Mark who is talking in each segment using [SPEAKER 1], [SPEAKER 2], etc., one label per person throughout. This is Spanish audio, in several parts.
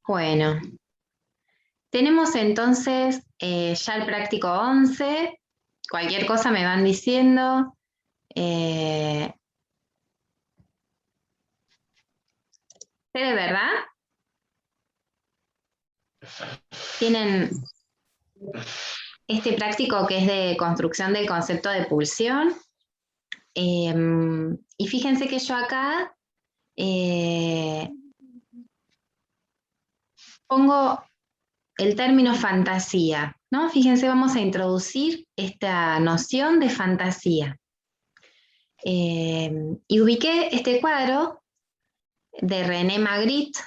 [SPEAKER 1] Bueno, tenemos entonces ya el práctico 11. Cualquier cosa me van diciendo. ¿Se ve, verdad? Tienen este práctico que es de construcción del concepto de pulsión. Y fíjense que yo acá pongo el término fantasía, ¿no? Fíjense, vamos a introducir esta noción de fantasía. Y ubiqué este cuadro de René Magritte.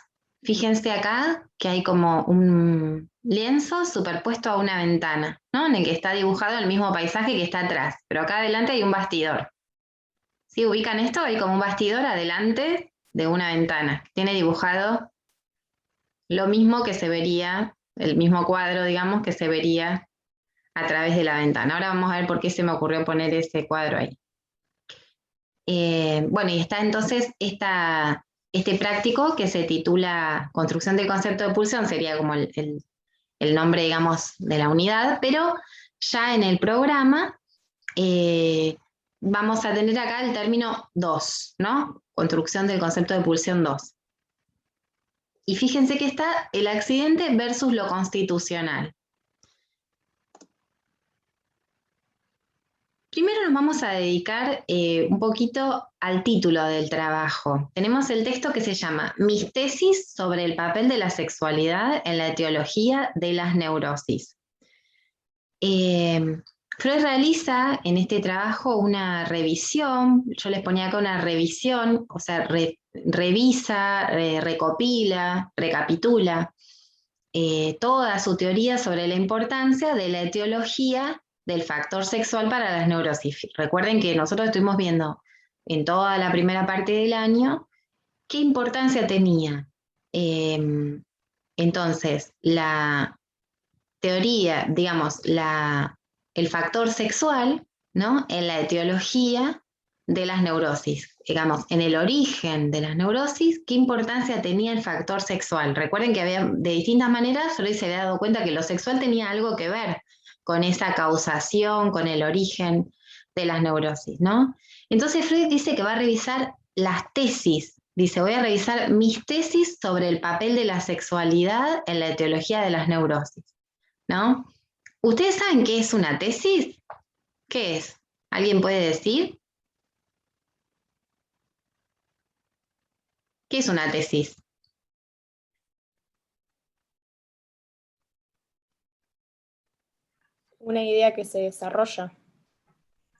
[SPEAKER 1] Fíjense acá que hay como un lienzo superpuesto a una ventana, ¿no? En el que está dibujado el mismo paisaje que está atrás, pero acá adelante hay un bastidor. ¿Sí ubican esto? Hay como un bastidor adelante de una ventana. Tiene dibujado lo mismo que se vería, el mismo cuadro, digamos, que se vería a través de la ventana. Ahora vamos a ver por qué se me ocurrió poner ese cuadro ahí. Bueno, y está entonces este práctico que se titula Construcción del concepto de pulsión, sería como el nombre, digamos, de la unidad, pero ya en el programa vamos a tener acá el término 2, ¿no? Construcción del concepto de pulsión 2. Y fíjense que está el accidente versus lo constitucional. Primero nos vamos a dedicar un poquito al título del trabajo. Tenemos el texto que se llama Mis tesis sobre el papel de la sexualidad en la etiología de las neurosis. Freud realiza en este trabajo una revisión, yo les ponía acá una revisión, o sea, revisa, recopila, recapitula toda su teoría sobre la importancia de la etiología del factor sexual para las neurosis. Recuerden que nosotros estuvimos viendo en toda la primera parte del año qué importancia tenía. Entonces, la teoría, digamos, el factor sexual, ¿no? En la etiología de las neurosis, digamos, en el origen de las neurosis, ¿qué importancia tenía el factor sexual? Recuerden que había, de distintas maneras, Freud se había dado cuenta que lo sexual tenía algo que ver con esa causación, con el origen de las neurosis, ¿no? Entonces Freud dice que va a revisar las tesis, dice, voy a revisar mis tesis sobre el papel de la sexualidad en la etiología de las neurosis, ¿no? ¿Ustedes saben qué es una tesis? ¿Qué es? ¿Alguien puede decir? ¿Qué es una tesis?
[SPEAKER 2] Una idea que se desarrolla.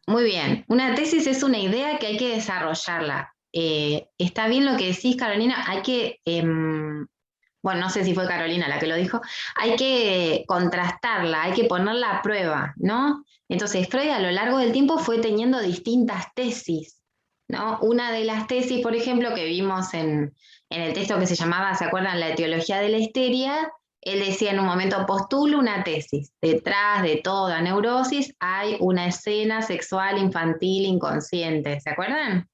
[SPEAKER 1] Muy bien, una tesis es una idea que hay que desarrollarla. Está bien lo que decís, Carolina, hay que, bueno, no sé si fue Carolina la que lo dijo, hay que contrastarla, hay que ponerla a prueba, ¿no? Entonces, Freud a lo largo del tiempo fue teniendo distintas tesis, ¿no? Una de las tesis, por ejemplo, que vimos en el texto que se llamaba, ¿se acuerdan? La etiología de la histeria. Él decía en un momento, postulo una tesis. Detrás de toda neurosis hay una escena sexual infantil inconsciente. ¿Se acuerdan?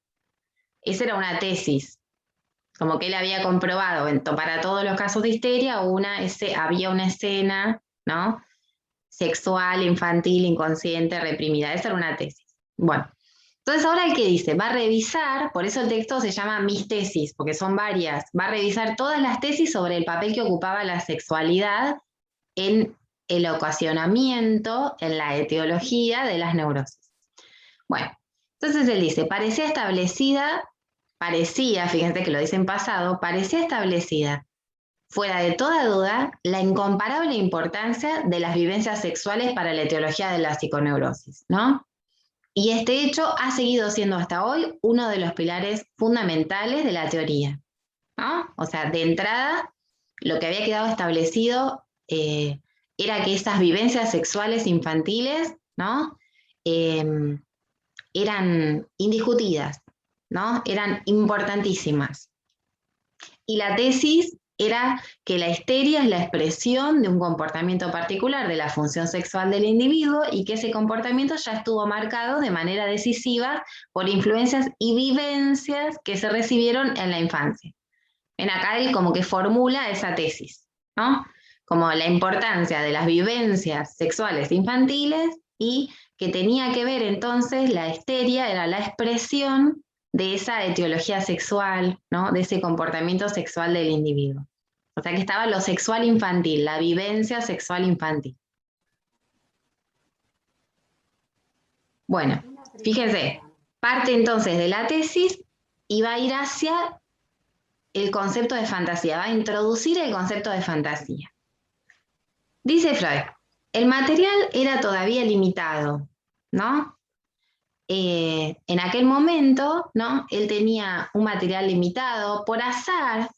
[SPEAKER 1] Esa era una tesis. Como que él había comprobado para todos los casos de histeria había una escena, ¿no? Sexual, infantil, inconsciente, reprimida. Esa era una tesis. Bueno, entonces ahora el que dice, va a revisar, por eso el texto se llama Mis tesis, porque son varias, va a revisar todas las tesis sobre el papel que ocupaba la sexualidad en el ocasionamiento, en la etiología de las neurosis. Bueno, entonces él dice, fíjense que lo dice en pasado, parecía establecida, fuera de toda duda, la incomparable importancia de las vivencias sexuales para la etiología de la psiconeurosis, ¿no? Y este hecho ha seguido siendo hasta hoy uno de los pilares fundamentales de la teoría, ¿no? O sea, de entrada, lo que había quedado establecido era que esas vivencias sexuales infantiles, ¿no? Eran indiscutidas, ¿no? Eran importantísimas. Y la tesis era que la histeria es la expresión de un comportamiento particular de la función sexual del individuo y que ese comportamiento ya estuvo marcado de manera decisiva por influencias y vivencias que se recibieron en la infancia. En acá él como que formula esa tesis, ¿no? Como la importancia de las vivencias sexuales infantiles y que tenía que ver entonces la histeria, era la expresión de esa etiología sexual, ¿no? De ese comportamiento sexual del individuo. O sea que estaba lo sexual infantil, la vivencia sexual infantil. Bueno, fíjense, parte entonces de la tesis y va a ir hacia el concepto de fantasía, va a introducir el concepto de fantasía. Dice Freud, el material era todavía limitado, ¿no? En aquel momento, ¿no? Él tenía un material limitado, por azar,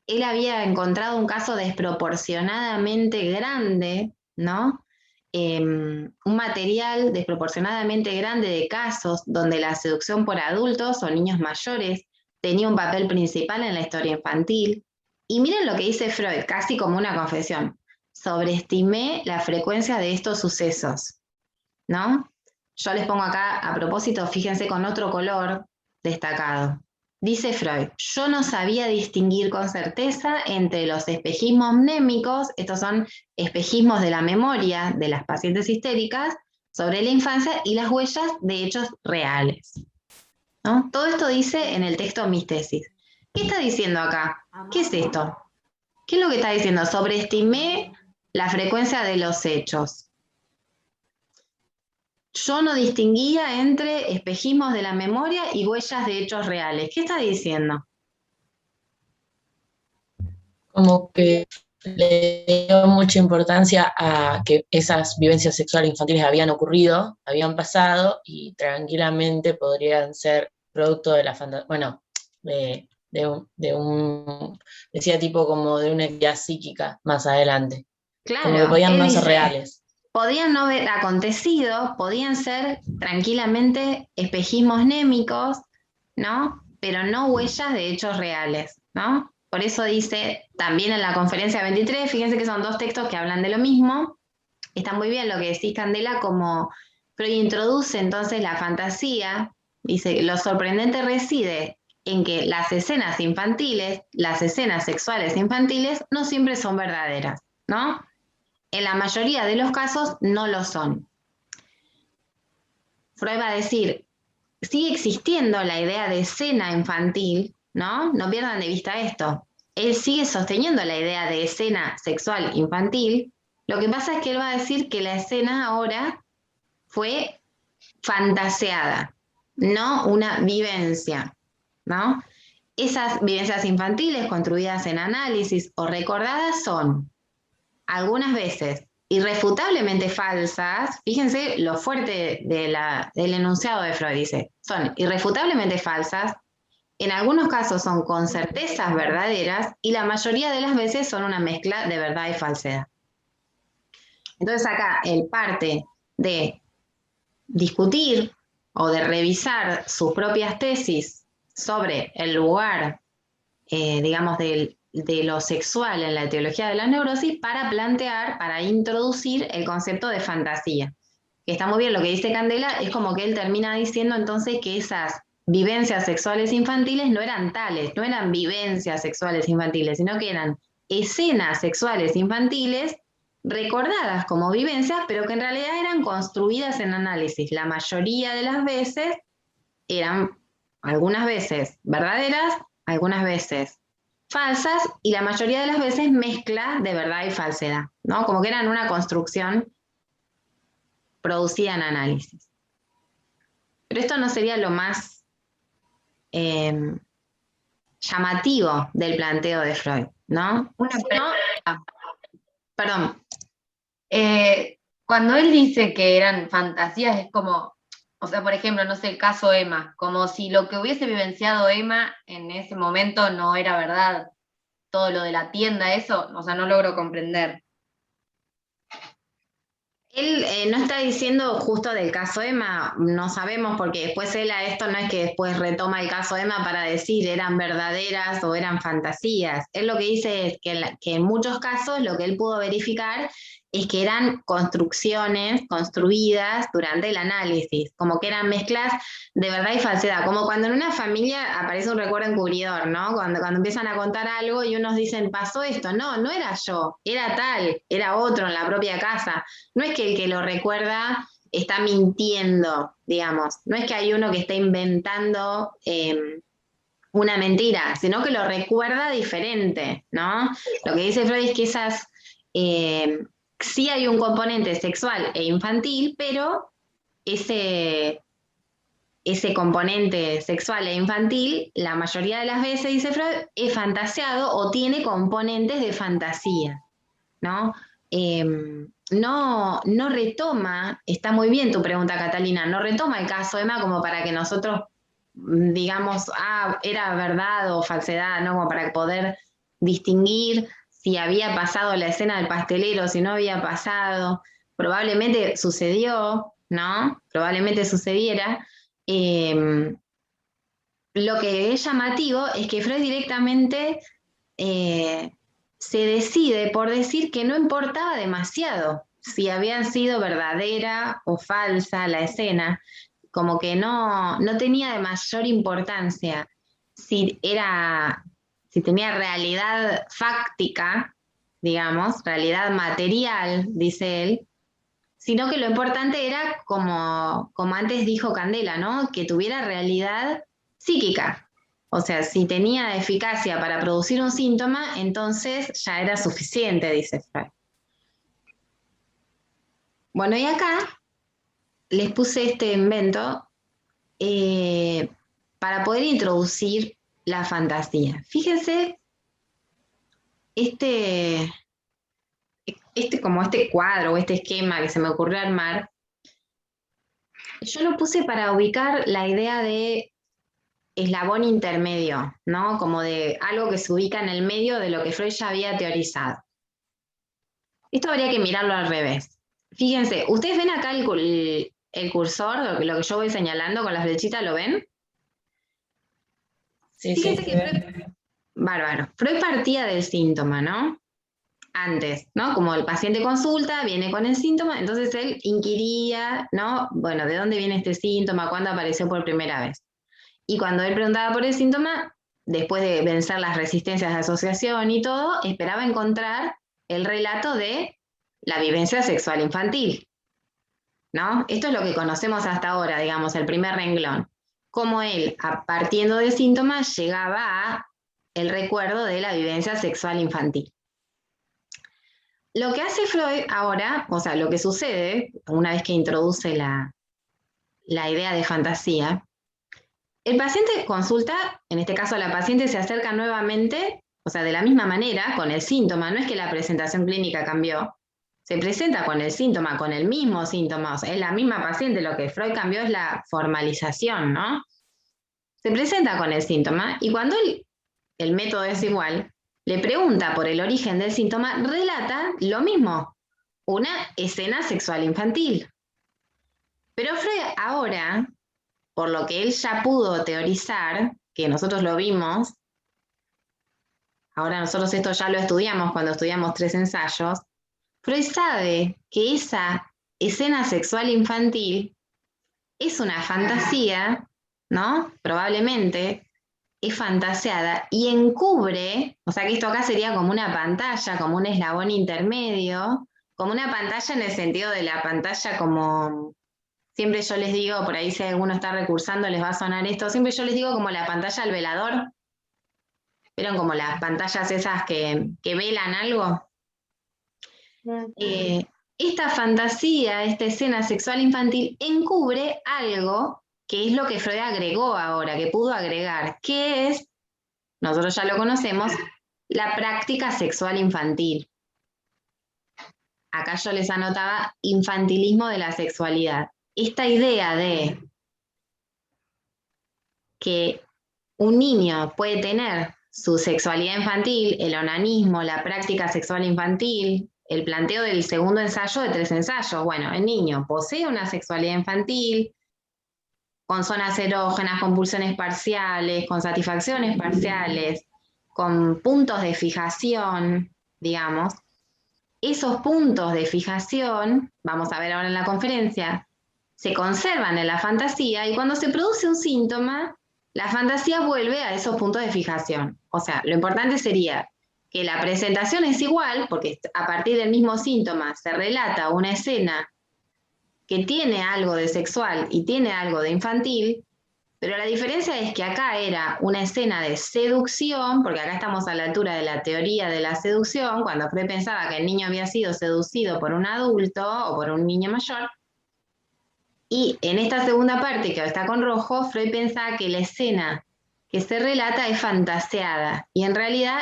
[SPEAKER 1] él había encontrado un caso desproporcionadamente grande, ¿no? Un material desproporcionadamente grande de casos donde la seducción por adultos o niños mayores tenía un papel principal en la historia infantil. Y miren lo que dice Freud, casi como una confesión. Sobreestimé la frecuencia de estos sucesos, ¿no? Yo les pongo acá, a propósito, fíjense con otro color destacado. Dice Freud, yo no sabía distinguir con certeza entre los espejismos mnémicos, estos son espejismos de la memoria de las pacientes histéricas, sobre la infancia y las huellas de hechos reales, ¿no? Todo esto dice en el texto Mis tesis. ¿Qué está diciendo acá? ¿Qué es esto? ¿Qué es lo que está diciendo? Sobreestimé la frecuencia de los hechos. Yo no distinguía entre espejismos de la memoria y huellas de hechos reales. ¿Qué está diciendo?
[SPEAKER 3] Como que le dio mucha importancia a que esas vivencias sexuales infantiles habían ocurrido, habían pasado y tranquilamente podrían ser producto de la fantasía, bueno, decía tipo como de una actividad psíquica más adelante.
[SPEAKER 1] Claro,
[SPEAKER 3] como que podían no ser
[SPEAKER 1] dice,
[SPEAKER 3] reales.
[SPEAKER 1] Podían no haber acontecido, podían ser tranquilamente espejismos némicos, ¿no? Pero no huellas de hechos reales, ¿no? Por eso dice también en la conferencia 23, fíjense que son dos textos que hablan de lo mismo. Está muy bien lo que decís, Candela, como Freud introduce entonces la fantasía, dice, lo sorprendente reside en que las escenas infantiles, las escenas sexuales infantiles, no siempre son verdaderas, ¿no? En la mayoría de los casos no lo son. Freud va a decir, sigue existiendo la idea de escena infantil, ¿no? No pierdan de vista esto. Él sigue sosteniendo la idea de escena sexual infantil. Lo que pasa es que él va a decir que la escena ahora fue fantaseada, no una vivencia, ¿no? Esas vivencias infantiles construidas en análisis o recordadas son algunas veces irrefutablemente falsas, fíjense lo fuerte del enunciado de Freud, dice, son irrefutablemente falsas, en algunos casos son con certezas verdaderas y la mayoría de las veces son una mezcla de verdad y falsedad. Entonces acá él parte de discutir o de revisar sus propias tesis sobre el lugar, digamos, de lo sexual en la etiología de la neurosis para plantear, para introducir el concepto de fantasía. Que está muy bien lo que dice Candela, es como que él termina diciendo entonces que esas vivencias sexuales infantiles no eran tales, no eran vivencias sexuales infantiles, sino que eran escenas sexuales infantiles recordadas como vivencias, pero que en realidad eran construidas en análisis. La mayoría de las veces eran, algunas veces verdaderas, algunas veces falsas, y la mayoría de las veces mezcla de verdad y falsedad, ¿no? Como que eran una construcción producida en análisis. Pero esto no sería lo más llamativo del planteo de Freud, ¿no?
[SPEAKER 4] Una pregunta.
[SPEAKER 1] Perdón.
[SPEAKER 4] Cuando él dice que eran fantasías, es como, o sea, por ejemplo, no sé, el caso Emma, como si lo que hubiese vivenciado Emma en ese momento no era verdad, todo lo de la tienda, eso, o sea, no logro comprender.
[SPEAKER 1] Él no está diciendo justo del caso Emma, no sabemos, porque después él a esto no es que después retoma el caso Emma para decir eran verdaderas o eran fantasías. Él lo que dice es que en muchos casos lo que él pudo verificar es que eran construcciones construidas durante el análisis, como que eran mezclas de verdad y falsedad, como cuando en una familia aparece un recuerdo encubridor, ¿no? Cuando empiezan a contar algo y unos dicen, pasó esto, no era yo, era tal, era otro en la propia casa. No es que el que lo recuerda está mintiendo, digamos, no es que hay uno que está inventando una mentira, sino que lo recuerda diferente, ¿no? Lo que dice Freud es que esas... sí hay un componente sexual e infantil, pero ese componente sexual e infantil, la mayoría de las veces, dice Freud, es fantaseado o tiene componentes de fantasía, ¿no? No retoma, está muy bien tu pregunta, Catalina, no retoma el caso Emma como para que nosotros digamos, era verdad o falsedad, ¿no? Como para poder distinguir si había pasado la escena del pastelero, si no había pasado, probablemente sucedió, ¿no? Probablemente sucediera. Lo que es llamativo es que Freud directamente se decide por decir que no importaba demasiado si había sido verdadera o falsa la escena, como que no tenía de mayor importancia si tenía realidad fáctica, digamos, realidad material, dice él, sino que lo importante era, como antes dijo Candela, ¿no? Que tuviera realidad psíquica. O sea, si tenía eficacia para producir un síntoma, entonces ya era suficiente, dice Freud. Bueno, y acá les puse este invento para poder introducir la fantasía. Fíjense como este cuadro o este esquema que se me ocurrió armar. Yo lo puse para ubicar la idea de eslabón intermedio, ¿no? Como de algo que se ubica en el medio de lo que Freud ya había teorizado. Esto habría que mirarlo al revés. Fíjense, ¿ustedes ven acá el cursor, lo que yo voy señalando con las flechitas, lo ven?
[SPEAKER 3] Sí,
[SPEAKER 1] Fíjense
[SPEAKER 3] sí.
[SPEAKER 1] que bárbaro. Freud partía del síntoma, ¿no? Antes, ¿no? Como el paciente consulta, viene con el síntoma, entonces él inquiría, ¿no? Bueno, ¿de dónde viene este síntoma? ¿Cuándo apareció por primera vez? Y cuando él preguntaba por el síntoma, después de vencer las resistencias de asociación y todo, esperaba encontrar el relato de la vivencia sexual infantil, ¿no? Esto es lo que conocemos hasta ahora, digamos, el primer renglón. Cómo él, partiendo del síntoma, llegaba a el recuerdo de la vivencia sexual infantil. Lo que hace Freud ahora, o sea, lo que sucede, una vez que introduce la idea de fantasía, el paciente consulta, en este caso la paciente se acerca nuevamente, o sea, de la misma manera, con el síntoma, no es que la presentación clínica cambió, se presenta con el síntoma, con el mismo síntoma, o sea, es la misma paciente, lo que Freud cambió es la formalización, ¿no? Se presenta con el síntoma y cuando el método es igual, le pregunta por el origen del síntoma, relata lo mismo, una escena sexual infantil. Pero Freud ahora, por lo que él ya pudo teorizar, que nosotros lo vimos, ahora nosotros esto ya lo estudiamos cuando estudiamos 3 ensayos, Freud sabe que esa escena sexual infantil es una fantasía, ¿no? Probablemente es fantaseada y encubre, o sea que esto acá sería como una pantalla, como un eslabón intermedio, como una pantalla en el sentido de la pantalla como, siempre yo les digo, por ahí si alguno está recursando les va a sonar esto, siempre yo les digo como la pantalla al velador. ¿Vieron como las pantallas esas que velan algo? Esta fantasía, esta escena sexual infantil encubre algo que es lo que Freud agregó ahora, que pudo agregar, que es, nosotros ya lo conocemos, la práctica sexual infantil. Acá yo les anotaba infantilismo de la sexualidad. Esta idea de que un niño puede tener su sexualidad infantil, el onanismo, la práctica sexual infantil, el planteo del segundo ensayo de 3 ensayos. Bueno, el niño posee una sexualidad infantil, con zonas erógenas, con pulsiones parciales, con satisfacciones parciales, con puntos de fijación, digamos. esos puntos de fijación, vamos a ver ahora en la conferencia, se conservan en la fantasía y cuando se produce un síntoma, la fantasía vuelve a esos puntos de fijación. O sea, lo importante sería que la presentación es igual, porque a partir del mismo síntoma se relata una escena que tiene algo de sexual y tiene algo de infantil, pero la diferencia es que acá era una escena de seducción, porque acá estamos a la altura de la teoría de la seducción, cuando Freud pensaba que el niño había sido seducido por un adulto o por un niño mayor, y en esta segunda parte que está con rojo, Freud pensaba que la escena que se relata es fantaseada, y en realidad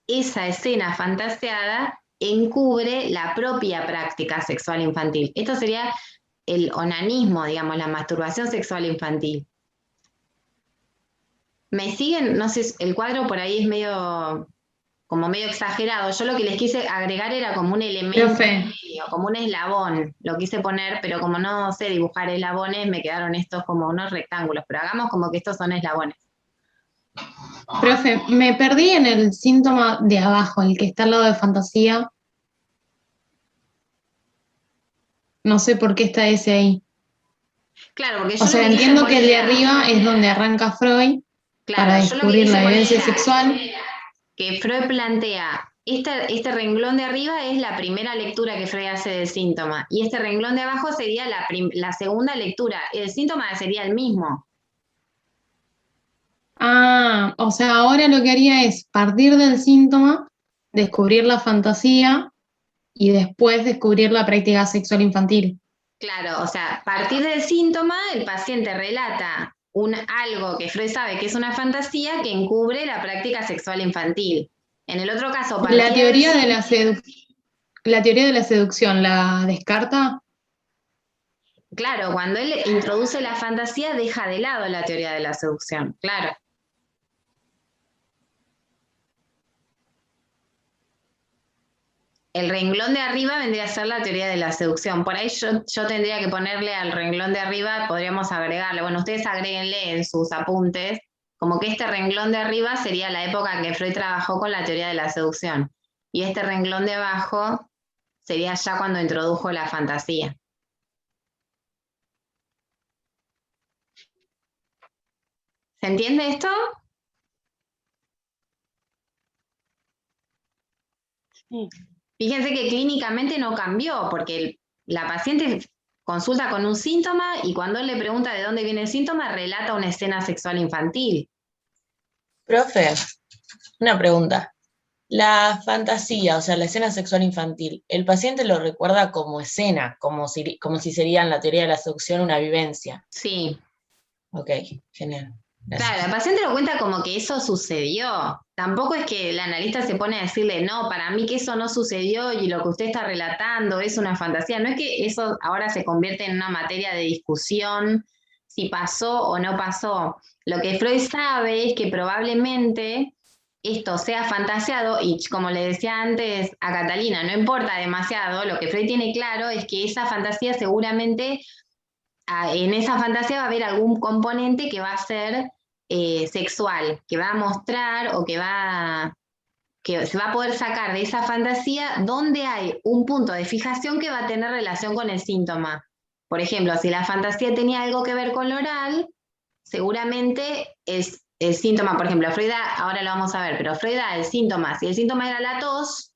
[SPEAKER 1] esa escena fantaseada encubre la propia práctica sexual infantil. Esto sería el onanismo, digamos, la masturbación sexual infantil. ¿Me siguen? No sé, el cuadro por ahí es medio exagerado. Yo lo que les quise agregar era como un elemento, como un eslabón. Lo quise poner, pero como no sé dibujar eslabones, me quedaron estos como unos rectángulos. Pero hagamos como que estos son eslabones.
[SPEAKER 5] Profe, me perdí en el síntoma de abajo, el que está al lado de fantasía. No sé por qué está ese ahí.
[SPEAKER 1] Claro, porque
[SPEAKER 5] O sea, entiendo que el de arriba es donde arranca Freud,
[SPEAKER 1] claro,
[SPEAKER 5] para descubrir la vivencia sexual.
[SPEAKER 1] Que Freud plantea, este renglón de arriba es la primera lectura que Freud hace del síntoma, y este renglón de abajo sería la segunda lectura. El síntoma sería el mismo.
[SPEAKER 5] Ah, o sea, ahora lo que haría es partir del síntoma, descubrir la fantasía y después descubrir la práctica sexual infantil.
[SPEAKER 1] Claro, o sea, a partir del síntoma, el paciente relata algo que Freud sabe que es una fantasía que encubre la práctica sexual infantil. En el otro caso,
[SPEAKER 5] La teoría de la seducción, ¿la descarta?
[SPEAKER 1] Claro, cuando él introduce la fantasía, deja de lado la teoría de la seducción, claro. El renglón de arriba vendría a ser la teoría de la seducción. Por ahí yo tendría que ponerle al renglón de arriba, podríamos agregarle, bueno, ustedes agréguenle en sus apuntes, como que este renglón de arriba sería la época en que Freud trabajó con la teoría de la seducción. Y este renglón de abajo sería ya cuando introdujo la fantasía. ¿Se entiende esto?
[SPEAKER 2] Sí.
[SPEAKER 1] Fíjense que clínicamente no cambió, porque la paciente consulta con un síntoma y cuando él le pregunta de dónde viene el síntoma, relata una escena sexual infantil.
[SPEAKER 3] Profe, una pregunta. La fantasía, o sea, la escena sexual infantil, ¿el paciente lo recuerda como escena, como si sería en la teoría de la seducción una vivencia?
[SPEAKER 1] Sí.
[SPEAKER 3] Ok, genial. Gracias.
[SPEAKER 1] Claro, la paciente lo cuenta como que eso sucedió. Tampoco es que el analista se pone a decirle, no, para mí que eso no sucedió y lo que usted está relatando es una fantasía. No es que eso ahora se convierte en una materia de discusión si pasó o no pasó. Lo que Freud sabe es que probablemente esto sea fantaseado y como le decía antes a Catalina, no importa demasiado, lo que Freud tiene claro es que esa fantasía seguramente, en esa fantasía va a haber algún componente que va a ser sexual, que va a mostrar o que se va a poder sacar de esa fantasía donde hay un punto de fijación que va a tener relación con el síntoma. Por ejemplo, si la fantasía tenía algo que ver con lo oral, seguramente es el síntoma, por ejemplo, Freud da, ahora lo vamos a ver, pero Freud da el síntoma, si el síntoma era la tos,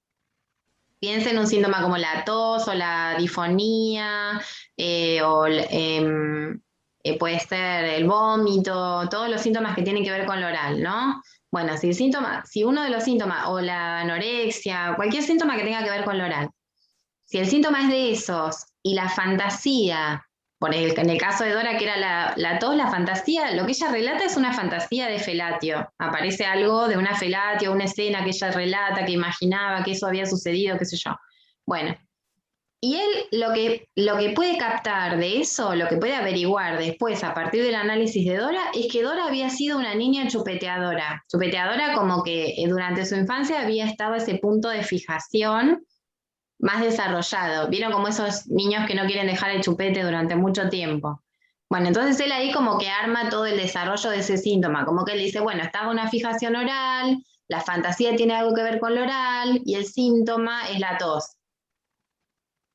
[SPEAKER 1] piensa en un síntoma como la tos o la difonía, puede ser el vómito, todos los síntomas que tienen que ver con lo oral, ¿no? Bueno, si uno de los síntomas, o la anorexia, cualquier síntoma que tenga que ver con lo oral, si el síntoma es de esos y la fantasía, en el caso de Dora, que era la tos, la fantasía, lo que ella relata es una fantasía de felatio. Aparece algo de una felatio, una escena que ella relata, que imaginaba que eso había sucedido, qué sé yo. Bueno, y él lo que puede captar de eso, lo que puede averiguar después a partir del análisis de Dora, es que Dora había sido una niña chupeteadora. Chupeteadora como que durante su infancia había estado ese punto de fijación más desarrollado. ¿Vieron como esos niños que no quieren dejar el chupete durante mucho tiempo? Bueno, entonces él ahí como que arma todo el desarrollo de ese síntoma, como que él dice, bueno, estaba una fijación oral, la fantasía tiene algo que ver con lo oral y el síntoma es la tos.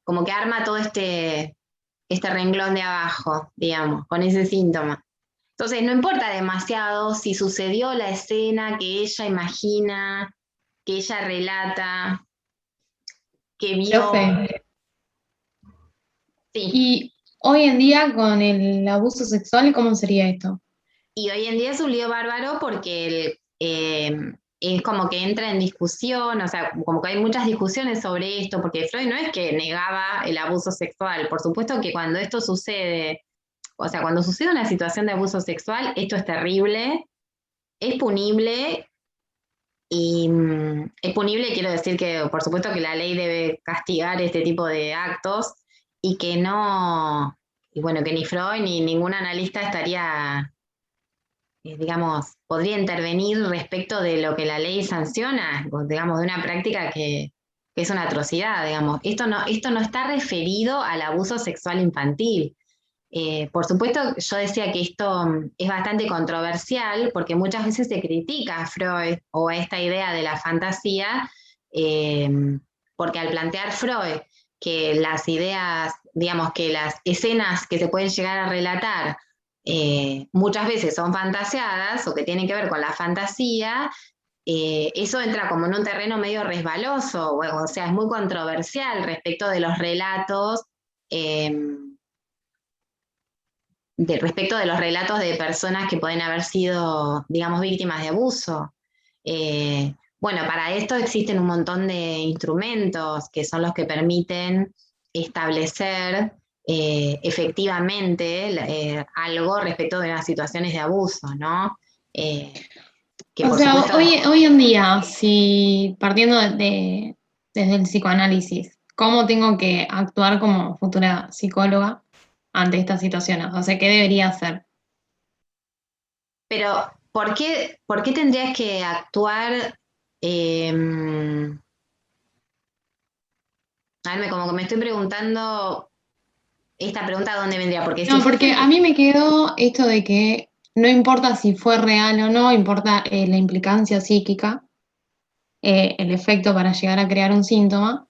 [SPEAKER 1] como que arma todo este renglón de abajo, digamos, con ese síntoma. Entonces, no importa demasiado si sucedió la escena que ella imagina, que ella relata, que vio.
[SPEAKER 5] Profe,
[SPEAKER 1] Sí.
[SPEAKER 5] y hoy en día con el abuso sexual, ¿cómo sería esto?
[SPEAKER 1] Y hoy en día es un lío bárbaro porque es como que entra en discusión, o sea, como que hay muchas discusiones sobre esto, porque Freud no es que negaba el abuso sexual, por supuesto que cuando esto sucede, o sea, cuando sucede una situación de abuso sexual, esto es terrible, es punible, y es punible, quiero decir que por supuesto que la ley debe castigar este tipo de actos, y que no, y bueno, que ni Freud ni ningún analista estaría digamos, podría intervenir respecto de lo que la ley sanciona, digamos, de una práctica que es una atrocidad, digamos. Esto no está referido al abuso sexual infantil. Por supuesto, yo decía que esto es bastante controversial porque muchas veces se critica a Freud o a esta idea de la fantasía, eh, porque al plantear Freud que las ideas, digamos, que las escenas que se pueden llegar a relatar muchas veces son fantaseadas o que tienen que ver con la fantasía, eso entra como en un terreno medio resbaloso, o sea, es muy controversial respecto de los relatos, eh, respecto de los relatos de personas que pueden haber sido, digamos, víctimas de abuso. Bueno, para esto existen un montón de instrumentos que son los que permiten establecer efectivamente algo respecto de las situaciones de abuso, ¿no? Que
[SPEAKER 5] O
[SPEAKER 1] por
[SPEAKER 5] sea,
[SPEAKER 1] supuesto,
[SPEAKER 5] hoy en día, si partiendo desde el psicoanálisis, ¿cómo tengo que actuar como futura psicóloga ante estas situaciones? O sea, ¿qué debería hacer?
[SPEAKER 1] pero por qué tendrías que actuar? A ver, como que me estoy preguntando esta pregunta de dónde vendría, porque si
[SPEAKER 5] No,
[SPEAKER 1] fuese,
[SPEAKER 5] porque a mí me quedó esto de que no importa si fue real o no, importa la implicancia psíquica, el efecto para llegar a crear un síntoma,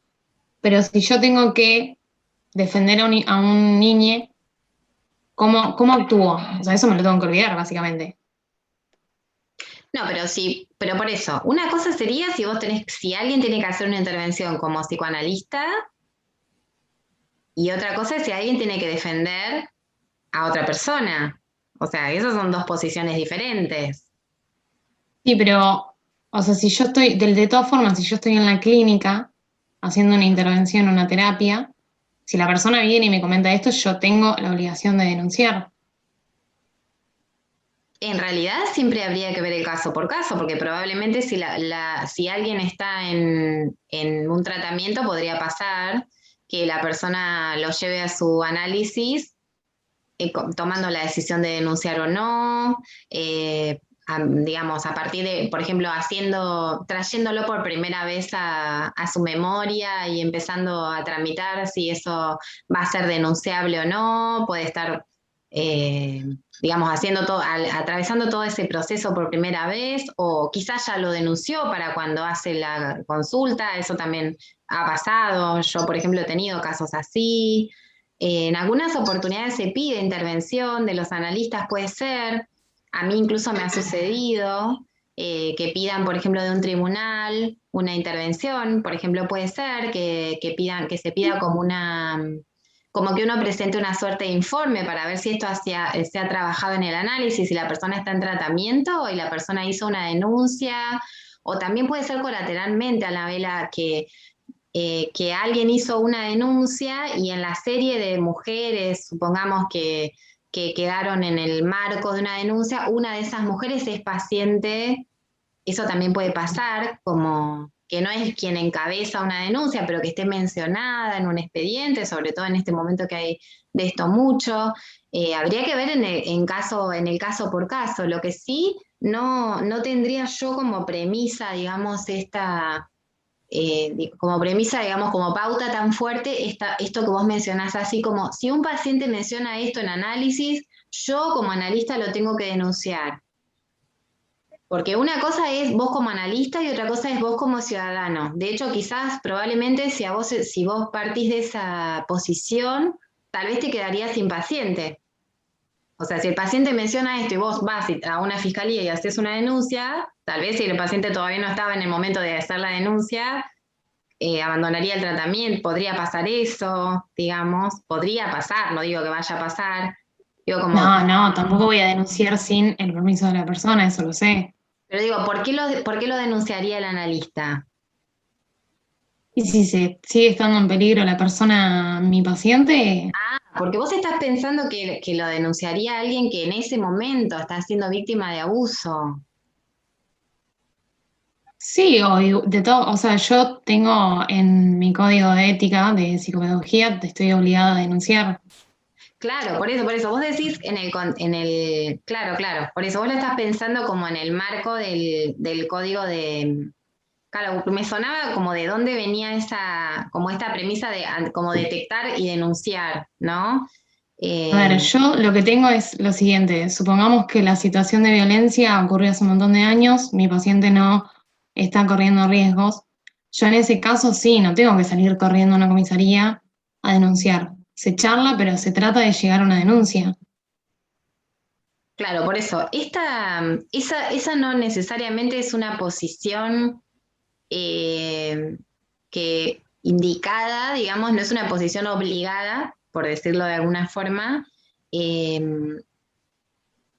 [SPEAKER 5] pero si yo tengo que defender a un niño, ¿cómo actúo? O sea, eso me lo tengo que olvidar, básicamente.
[SPEAKER 1] no, pero sí, pero por eso, una cosa sería si vos tenés, si alguien tiene que hacer una intervención como psicoanalista, y otra cosa es si alguien tiene que defender a otra persona. O sea, esas son dos posiciones diferentes.
[SPEAKER 5] Sí, pero, o sea, si yo estoy, de todas formas, si yo estoy en la clínica haciendo una intervención, una terapia, si la persona viene y me comenta esto, yo tengo la obligación de denunciar.
[SPEAKER 1] En realidad siempre habría que ver el caso por caso, porque probablemente si, si alguien está en un tratamiento podría pasar que la persona lo lleve a su análisis tomando la decisión de denunciar o no, digamos, a partir de, por ejemplo, trayéndolo por primera vez a su memoria y empezando a tramitar si eso va a ser denunciable o no, puede estar, eh, digamos, atravesando todo ese proceso por primera vez, o quizás ya lo denunció para cuando hace la consulta, eso también ha pasado, yo, por ejemplo, he tenido casos así. En algunas oportunidades se pide intervención de los analistas, puede ser. A mí incluso me ha sucedido que pidan, por ejemplo, de un tribunal una intervención. Por ejemplo, puede ser que se pida como que uno presente una suerte de informe para ver si esto se ha trabajado en el análisis, si la persona está en tratamiento y la persona hizo una denuncia. O también puede ser colateralmente a la vela que alguien hizo una denuncia y en la serie de mujeres, supongamos que quedaron en el marco de una denuncia, una de esas mujeres es paciente, eso también puede pasar, como que no es quien encabeza una denuncia, pero que esté mencionada en un expediente, sobre todo en este momento que hay de esto mucho. Habría que ver en el caso por caso. Lo que sí no tendría yo como premisa, digamos, como premisa, digamos, como pauta tan fuerte, esto que vos mencionás, así como si un paciente menciona esto en análisis, yo como analista lo tengo que denunciar. Porque una cosa es vos como analista y otra cosa es vos como ciudadano. De hecho, quizás, probablemente, si vos partís de esa posición, tal vez te quedarías sin paciente. O sea, si el paciente menciona esto y vos vas a una fiscalía y haces una denuncia, tal vez si el paciente todavía no estaba en el momento de hacer la denuncia, abandonaría el tratamiento, podría pasar eso, digamos, podría pasar, no digo que vaya a pasar, digo como,
[SPEAKER 5] No, tampoco voy a denunciar sin el permiso de la persona, eso lo sé.
[SPEAKER 1] pero digo, ¿por qué lo denunciaría el analista?
[SPEAKER 5] Y si se sigue estando en peligro la persona, mi paciente,
[SPEAKER 1] Porque vos estás pensando que lo denunciaría alguien que en ese momento está siendo víctima de abuso.
[SPEAKER 5] sí, o de todo, o sea, yo tengo en mi código de ética de psicopedagogía, te estoy obligada a denunciar.
[SPEAKER 1] Claro, por eso, vos decís claro, claro, por eso vos lo estás pensando como en el marco del código de, claro, me sonaba como de dónde venía como esta premisa de como detectar y denunciar, ¿no?
[SPEAKER 5] A ver,
[SPEAKER 1] Eh,
[SPEAKER 5] yo lo que tengo es lo siguiente, supongamos que la situación de violencia ocurrió hace un montón de años, mi paciente no está corriendo riesgos. Yo en ese caso sí, no tengo que salir corriendo a una comisaría a denunciar. Se charla, pero se trata de llegar a una denuncia.
[SPEAKER 1] claro, por eso, esa no necesariamente es una posición eh, que indicada, digamos, no es una posición obligada, por decirlo de alguna forma. Eh,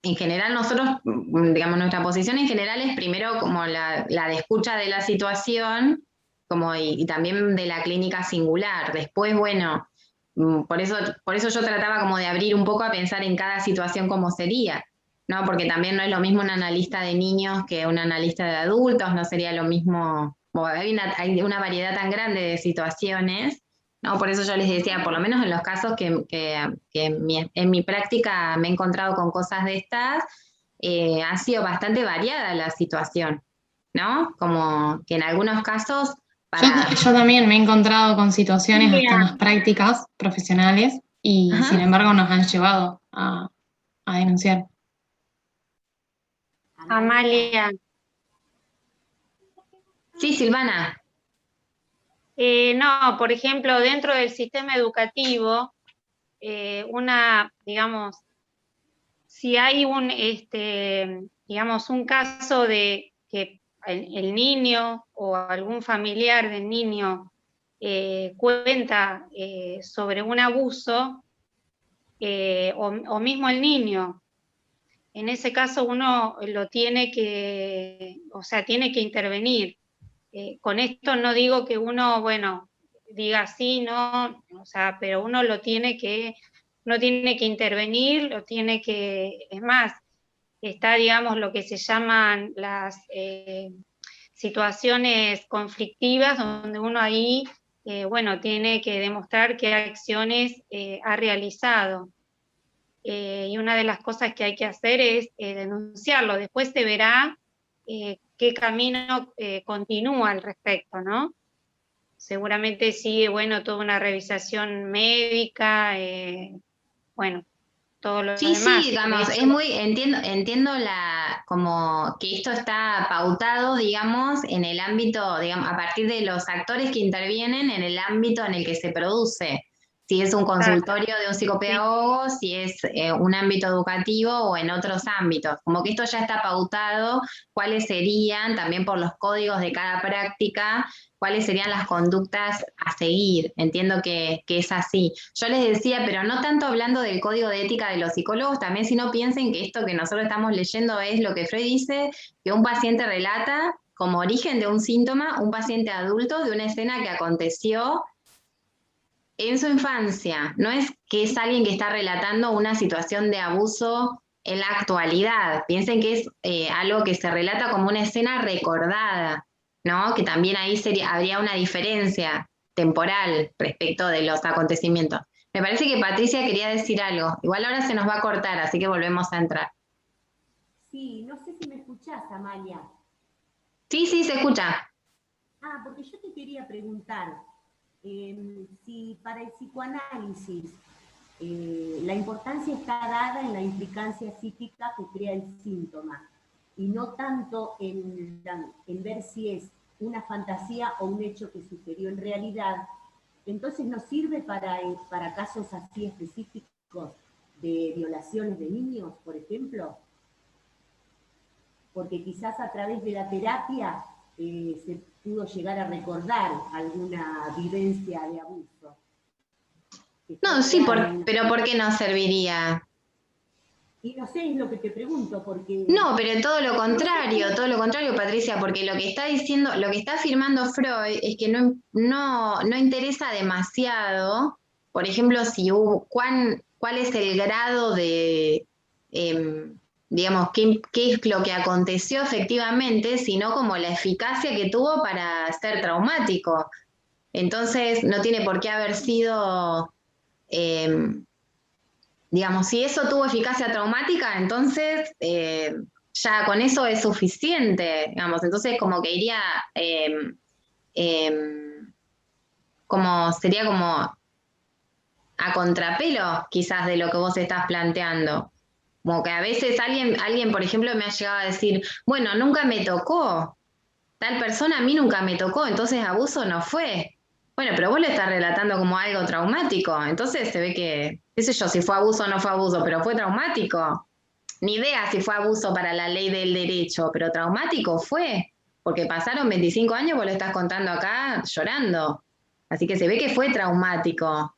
[SPEAKER 1] en general, nosotros, digamos, nuestra posición en general es primero como la de escucha de la situación, como y también de la clínica singular. Después, bueno, por eso yo trataba como de abrir un poco a pensar en cada situación cómo sería, ¿no? Porque también no es lo mismo un analista de niños que un analista de adultos, no sería lo mismo, bueno, hay una variedad tan grande de situaciones, ¿no? Por eso yo les decía, por lo menos en los casos que en mi práctica me he encontrado con cosas de estas, ha sido bastante variada la situación, ¿no? Como que en algunos casos,
[SPEAKER 5] Yo,
[SPEAKER 1] para...
[SPEAKER 5] yo también me he encontrado con situaciones hasta en
[SPEAKER 2] Amalia,
[SPEAKER 5] las prácticas profesionales y sin
[SPEAKER 1] Ajá.
[SPEAKER 5] embargo nos han llevado a denunciar.
[SPEAKER 2] Amalia,
[SPEAKER 1] Sí, Silvana.
[SPEAKER 2] no, por ejemplo, dentro del sistema educativo, digamos, si hay digamos, un caso de que el niño o algún familiar del niño cuenta sobre un abuso, o mismo el niño, en ese caso uno lo tiene que, o sea, tiene que intervenir. Con esto no digo que uno, bueno, diga sí, no, o sea, pero uno tiene que intervenir, es más, está, digamos, lo que se llaman las situaciones conflictivas, donde uno ahí, bueno, tiene que demostrar qué acciones ha realizado. Y una de las cosas que hay que hacer es denunciarlo. Después se verá qué camino continúa al respecto, ¿no? Seguramente sigue, bueno, toda una revisación médica, bueno, todo lo
[SPEAKER 1] Sí, sí,
[SPEAKER 2] demás. De
[SPEAKER 1] digamos,
[SPEAKER 2] hecho,
[SPEAKER 1] entiendo como que esto está pautado, digamos, en el ámbito, digamos, a partir de los actores que intervienen en el ámbito en el que se produce. Si es un consultorio de un
[SPEAKER 2] sí,
[SPEAKER 1] psicopedagogo, si es un ámbito educativo o en otros ámbitos. Como que esto ya está pautado, cuáles serían, también por los códigos de cada práctica, cuáles serían las conductas a seguir. Entiendo que es así. Yo les decía, pero no tanto hablando del código de ética de los psicólogos, también si no piensen que esto que nosotros estamos leyendo es lo que Freud dice, que un paciente relata como origen de un síntoma, un paciente adulto de una escena que aconteció en su infancia. No es que es alguien que está relatando una situación de abuso en la actualidad. Piensen que es algo que se relata como una escena recordada, ¿no? Que también ahí habría una diferencia temporal respecto de los acontecimientos. Me parece que Patricia quería decir algo. Igual ahora se nos va a cortar, así que volvemos a entrar.
[SPEAKER 6] Sí, no sé si me escuchás, Amalia.
[SPEAKER 1] Sí, sí, se escucha.
[SPEAKER 6] Porque yo te quería preguntar si para el psicoanálisis la importancia está dada en la implicancia psíquica que crea el síntoma. y no tanto en ver si es una fantasía o un hecho que sucedió en realidad, entonces nos sirve para casos así específicos de violaciones de niños, por ejemplo, porque quizás a través de la terapia se pudo llegar a recordar alguna vivencia de abuso.
[SPEAKER 1] No, sí, pero ¿por qué no serviría?
[SPEAKER 6] Y no sé, es lo que te pregunto, porque...
[SPEAKER 1] No, pero todo lo contrario, Patricia, porque lo que está diciendo, lo que está afirmando Freud es que no interesa demasiado, por ejemplo, si cuál es el grado de, digamos, qué es lo que aconteció efectivamente, sino como la eficacia que tuvo para ser traumático. Entonces, no tiene por qué haber sido... digamos, si eso tuvo eficacia traumática, entonces ya con eso es suficiente, digamos, entonces como que iría, como sería como a contrapelo quizás de lo que vos estás planteando. Como que a veces alguien, por ejemplo, me ha llegado a decir, bueno, nunca me tocó, tal persona a mí nunca me tocó, entonces abuso no fue. Bueno, pero vos lo estás relatando como algo traumático, entonces se ve que, qué sé yo, si fue abuso o no fue abuso, pero fue traumático. Ni idea si fue abuso para la ley del derecho, pero traumático fue, porque pasaron 25 años, vos lo estás contando acá llorando. Así que se ve que fue traumático.